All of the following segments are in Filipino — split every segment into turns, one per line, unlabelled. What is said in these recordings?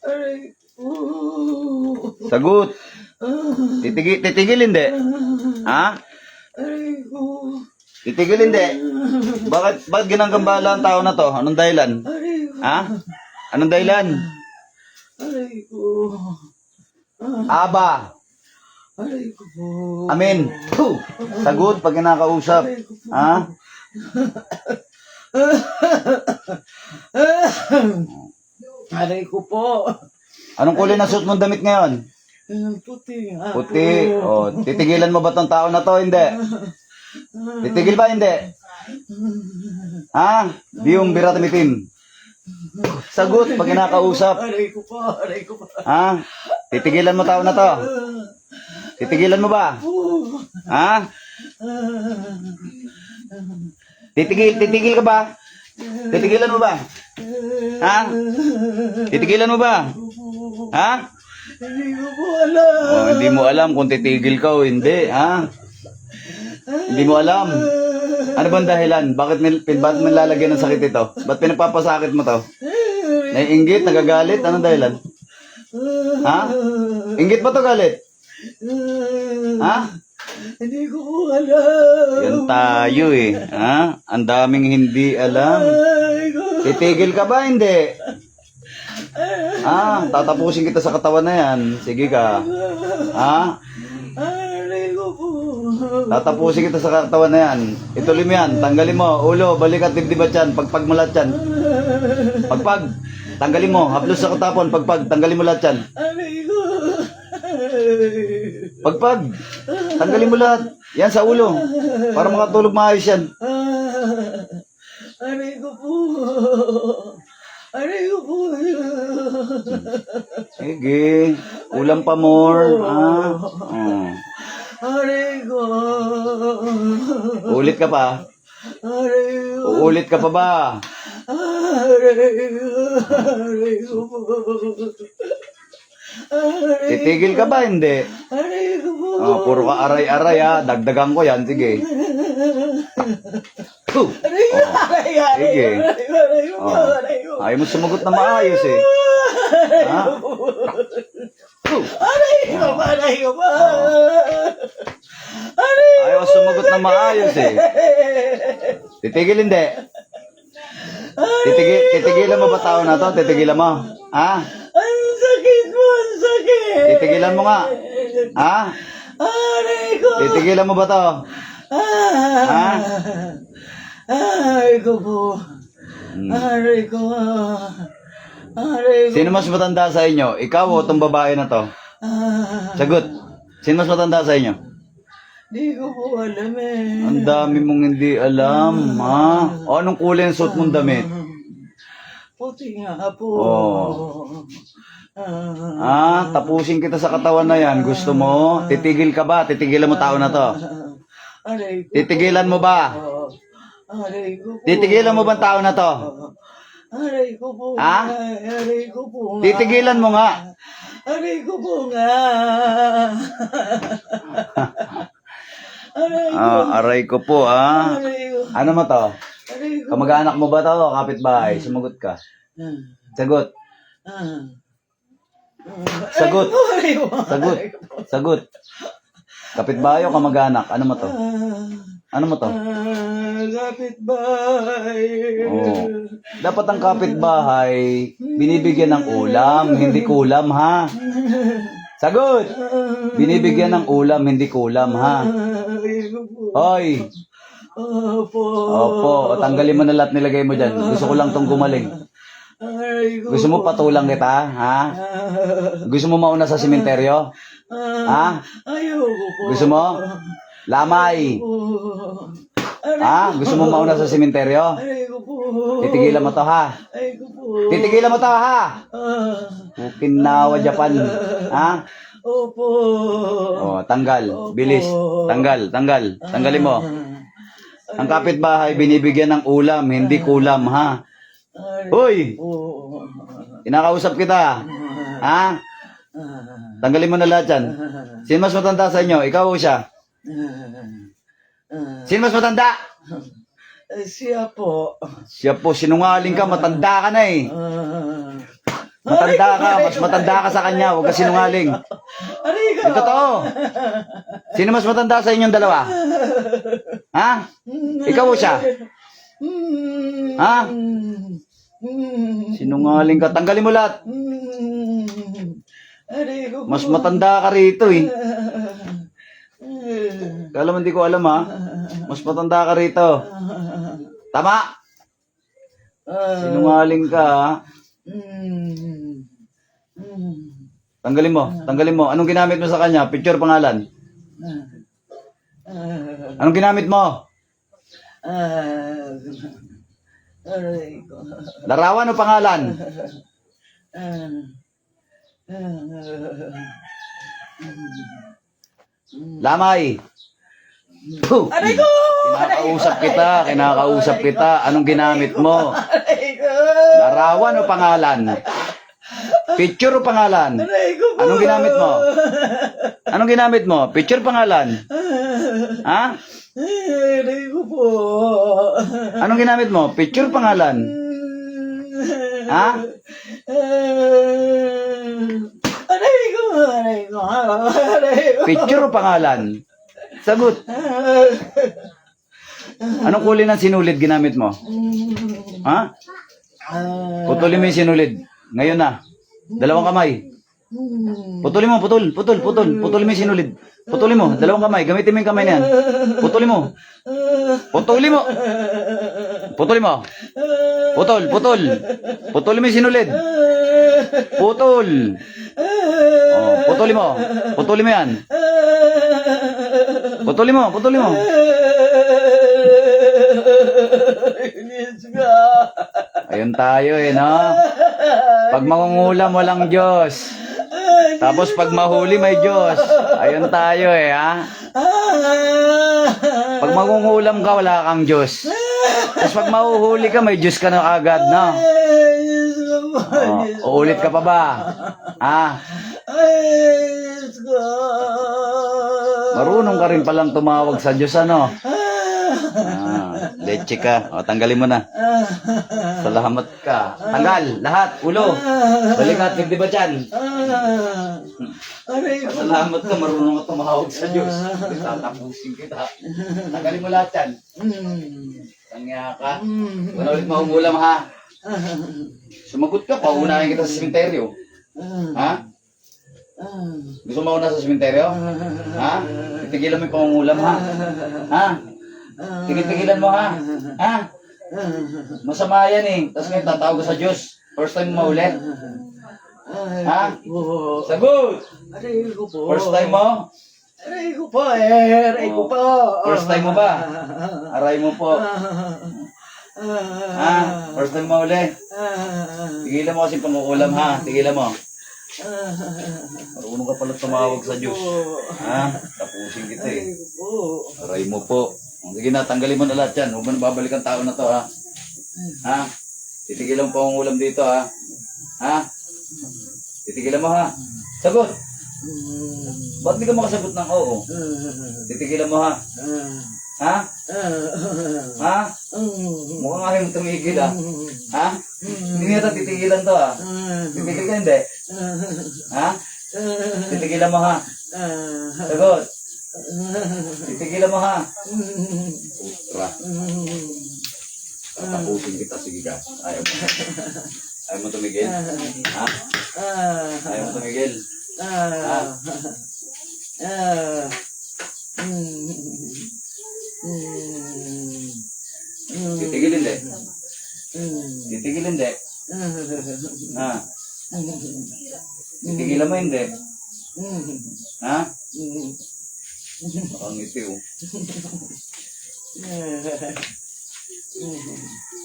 Aray ko.
Sagot. Titigil hindi. Ha?
Aray ko.
Titigil hindi. Bakit ginagambala ang tao na to? Anong dahilan?
Aray ko.
Ha? Anong dahilan?
Aray ko.
Aba.
Aray ko po.
Amen. Puh! Sagot pag kinakausap. Ha?
Aray ko po.
Anong kulay na suot mong damit ngayon?
Puti nga
Puti.
po.
O, titigilan mo ba tong tao na to? Hindi. Titigil ba? Hindi. Ha? Biyong birat mitin. Sagot pag kinakausap.
Aray ko po. Aray ko po.
Ha? Titigilan mo tao na to? Titigilan mo ba? Ha? Titigil ka ba? Titigilan mo ba? Ha? Titigilan mo ba? Ha?
Hindi ko po alam.
Oh, hindi mo alam kung titigil ka o hindi, ha? Hindi mo alam. Ano bang dahilan? Bakit mo lalagyan ng sakit ito? Ba't pinagpapasakit mo to? Naiinggit? Nagagalit? Anong dahilan? Ha? Inggit ba to galit? Ha?
Hindi ko po alam.
Yan tayo eh. Ha? Ang daming hindi alam.
Aray ko.
Titigil ka ba? Hindi. Ah, tatapusin kita sa katawan na yan. Sige ka. Ha?
Aray ko po.
Tatapusin kita sa katawan na yan. Ituloy mo yan. Tanggalin mo. Ulo, balikat, dibdib at yan. Pagpag mo lahat yan. Pagpag. Tanggalin mo. Haplos sa katapon. Pagpag. Tanggalin mo lahat yan.
Aray ko.
Pagpag. Tanggalin mo lahat. Yan sa ulo. Para makatulog maayos yan.
Aray ko po. Aray ko po.
Sige. Ulam pa more. Ah. Oh.
Aray ko.
Ulit ka pa.
Aray ko.
Uulit ka pa ba?
Aray ko po.
Titigil ka ba? Hindi.
Aray ko po.
Oh, puro ka aray-aray ha. Dagdagan ko yan. Sige. Huh.
Aray ko. Aray, aray,
Sige.
aray, aray ko po.
Oh.
Aray ko.
Ayaw mo sumagot na maayos eh. Ha? Huh.
Aray ko pa. Aray ko pa. Aray.
Ayaw sumagot na maayos eh. Titigil hindi. Titigilan mo ba tao na to? Titigilan mo. Ha?
Ang sakit mo. Ang sakit.
Titigilan mo nga. Ha?
Aray ko.
Titigilan mo ba to? Ha?
Aray ko po. Aray ko. Aray ko.
Sino mas matanda sa inyo? Ikaw o itong babae na to? Sagot. Sino mas matanda sa inyo?
Di ko po alam eh.
Ang dami mong hindi alam, ha? O anong kulay ng suot mong damit?
Puti nga po.
Oh. Tapusin kita sa katawan na yan. Gusto mo? Titigil ka ba? Titigilan mo tao na to?
Aray ko.
Titigilan mo ba?
Aray ko po.
Titigilan mo ba ang tao na to?
Aray ko po.
Ha?
Aray ko po nga.
Titigilan mo nga.
Aray ko po nga. Aray ko.
Aray ko po, ha?
Aray ko.
Ano mo to?
Aray ko.
Kamag-anak mo ba to? Kapitbahay? Sumagot ka. Sagot. Sagot.
Aray ko.
Sagot. Sagot. Kapitbahay o kamag-anak? Ano mo to? Ano mo to?
Kapitbahay.
Oh. Dapat ang kapitbahay, binibigyan ng ulam, hindi kulam, ha? Sagot! Binibigyan ng ulam, hindi kulam, ha?
Aray ko po.
Hoy!
Opo.
Opo, tanggalin mo na lahat nilagay mo dyan. Gusto ko lang tong gumaling.
Aray ko.
Gusto mo patulang kita, ha? Gusto mo mauna sa sementeryo? Ha?
Ayoko po.
Gusto mo? Lamay! Ha? Gusto mo mauna sa sementeryo?
Aray ko po.
Titigilan mo to, ha?
Aray ko po.
Titigilan mo to, ha? Okinawa, Japan. Ha?
Opo.
Oh, tanggal. Bilis. Tanggal. Tanggalin mo. Ang kapitbahay, binibigyan ng ulam, hindi kulam, ha? Hoy! Kinakausap kita. Ha? Tanggalin mo na lahat yan. Sino mas matanda sa inyo? Ikaw o siya? Sino mas matanda?
Siya po.
Siya po, sinungaling ka, matanda ka na eh. Matanda ka, mas matanda ka sa kanya, huwag ka sinungaling.
Aray ko.
Ito totoo. Sino mas matanda sa inyong dalawa? Ha? Ikaw o siya? Ha? Sinungaling ka. Tanggalin mo lahat.
Aray ko.
Mas matanda ka rito eh. Kala mo hindi ko alam ha. Mas matanda ka rito. Tama. Sinungaling ka ha. Tanggalin mo. Tanggalin mo. Anong ginamit mo sa kanya? Picture, pangalan. Anong ginamit mo?
Aray ko.
Larawan o pangalan? Lamay. Puh!
Aray ko.
Kinakausap kita, kinakausap kita. Anong ginamit mo?
Aray ko.
Larawan o pangalan? Picture o pangalan?
Aray ko po.
Anong ginamit mo? Anong ginamit mo? Picture, pangalan? Ha?
Aray ko po.
Anong ginamit mo? Picture, pangalan? Ha?
Aray ko. Aray ko. Aray ko.
Picture o pangalan? Sagot. Anong kulay ng sinulid ginamit mo? Ha? Putulin mo yung sinulid. Ngayon na. Dalawang kamay. Putulin mo, putol. Putulin mo yung sinulid. Putulin mo, dalawang kamay. Gamitin mo yung kamay na yan. Putulin mo. Putulin mo. Putulin mo. Putol. Putulin mo yung sinulid. Putol. Oh, putulin mo. Putulin mo yan. Putulin mo. Ayun tayo eh, no? Pag mangungulam, walang Diyos. Tapos pag mahuli, may Diyos. Ayun tayo eh, ha? Pag mangungulam ka, wala kang Diyos. Tapos pag mahuhuli ka, may Diyos ka na agad, no? Oh, uulit ka pa ba? Ha? Marunong ka rin palang tumawag sa Diyos, ano? Leche ka. O, tanggalin mo na. Salamat ka. Tanggal, lahat, ulo. Balikat, hindi ba dyan? Salamat ka, marunong ka tumawag sa Diyos. Tatapusin kita. Tanggalin mo lahat yan. Tangya ka. Wala ulit mahumulam, ha? Sumagot ka, paunahin kita sa sementeryo. Ha? Gusto mo mauna sa sementeryo? Ha? Titigilan mo yung pangungulam, ha? Ha? Tigil-tigilan mo, ha? Ha? Masama yan eh. Tapos ngayon tatawag ka sa Diyos. First time mo maulit. Ha? Sagot!
Aray ko po.
First time mo?
Aray ko po eh. Aray ko po.
First time mo ba? Aray mo po. Ha? First time mo ulit. Tigilan mo kasi pangukulam, ha? Tigilan mo. Marunong ka pala tumawag sa Diyos. Ha? Tapusin kita eh.
Aray ko po.
Aray mo po. Sige na, tanggalin mo na lahat yan. Huwag mo na babalik ang tao na to, ha? Ha? Titigilan mo pa ang ulam dito, ha? Ha? Titigilan mo, ha? Sagot! Ba't di ka makasagot ng oo? Titigilan mo, ha? Ha? Ha? Mukhang ayaw mo tumigil, ha? Ha? Hindi nga titigilan to, ha? Titigil ka, hindi? Ha? Titigilan mo, ha? Sagot! Titigilan mo, ha? Putra. Tatapusin kita, sige ka. Ayaw mo. Ayaw mo tumigil? Ha? Ayaw mo tumigil? Ha? Titigil hindi? Titigil hindi? Ha? Titigilan mo hindi? Ha? Pangiti, oh.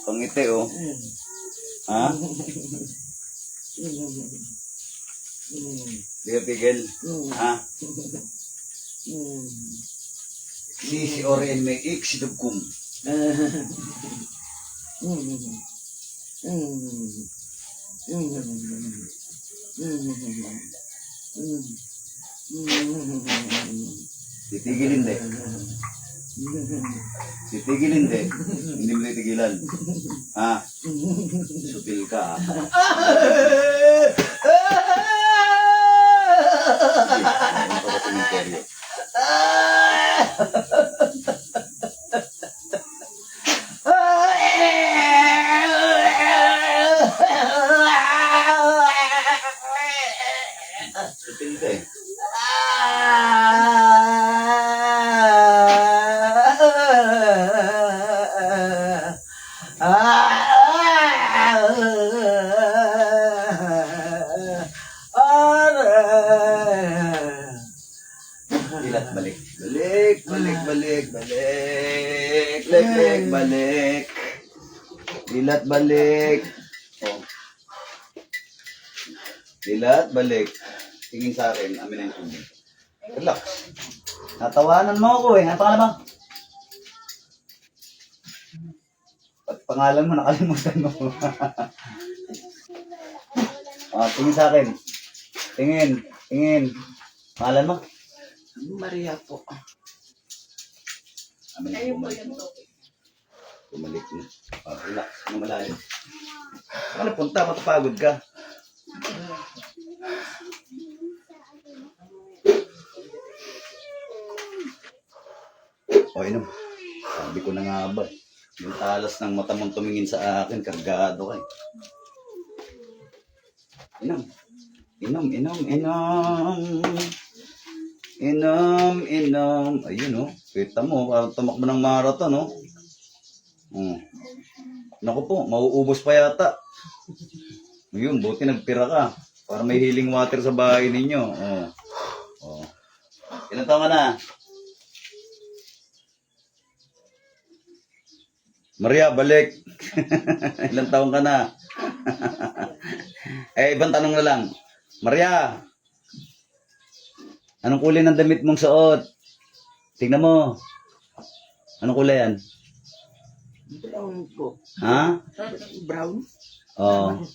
Pangiti, oh. Ha? Di ka tigil? Ha? Si Oren may iksidugkum. Titigil hindi. Titigil hindi. Hindi mo titigilan. Ha? Sutil ka. Ano ka ba simenteryo? Sutil ka eh. Dilat balik. Balik. Dilat balik. Oh. Dilat balik. Tingin sa akin, amin na yung tubig. Relax. Natawanan mo ako eh. Ano pangalan mo? Pati pangalan mo, nakalimutan mo. Tingin sa akin. Tingin. Pangalan mo?
Maria po.
Amin na bumalik. Bumalik na. Relax. Malalim. Ano punta? Matapagod ka. Inom. Sabi ko na nga ba. Yung talas ng mata mong tumingin sa akin, kargado ka eh. Inom. Ayun oh. Kita mo, parang tumakbo ng marathon oh. Naku po, mauubos pa yata. Ayun, buti nagtira ka. Para may healing water sa bahay ninyo. Ilan taon ka na? Maria, balik. Ilang taon ka na? Ibang tanong na lang. Maria, anong kulay ng damit mong suot? Tingnan mo. Anong kulay yan?
Brown po.
Ha?
Brown?
Oo.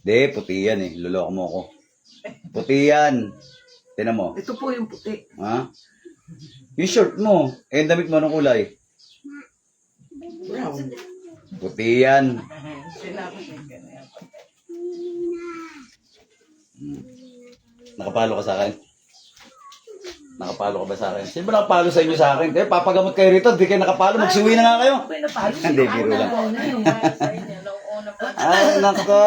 Di, puti yan eh. Luloko mo ako. Puti yan. Tingnan mo.
Ito po yung puti.
Ha? Yung shirt mo. Yung damit mo, anong kulay?
Brown.
Puti yan. Nakapalo ka sa akin? Nakapalo ka ba sa akin? Sino ba nakapalo sa inyo sa akin? Kayo, papagamot kayo rito. Di kayo nakapalo. Magsuwi na nga kayo. Hindi, biro lang. Ay, nako.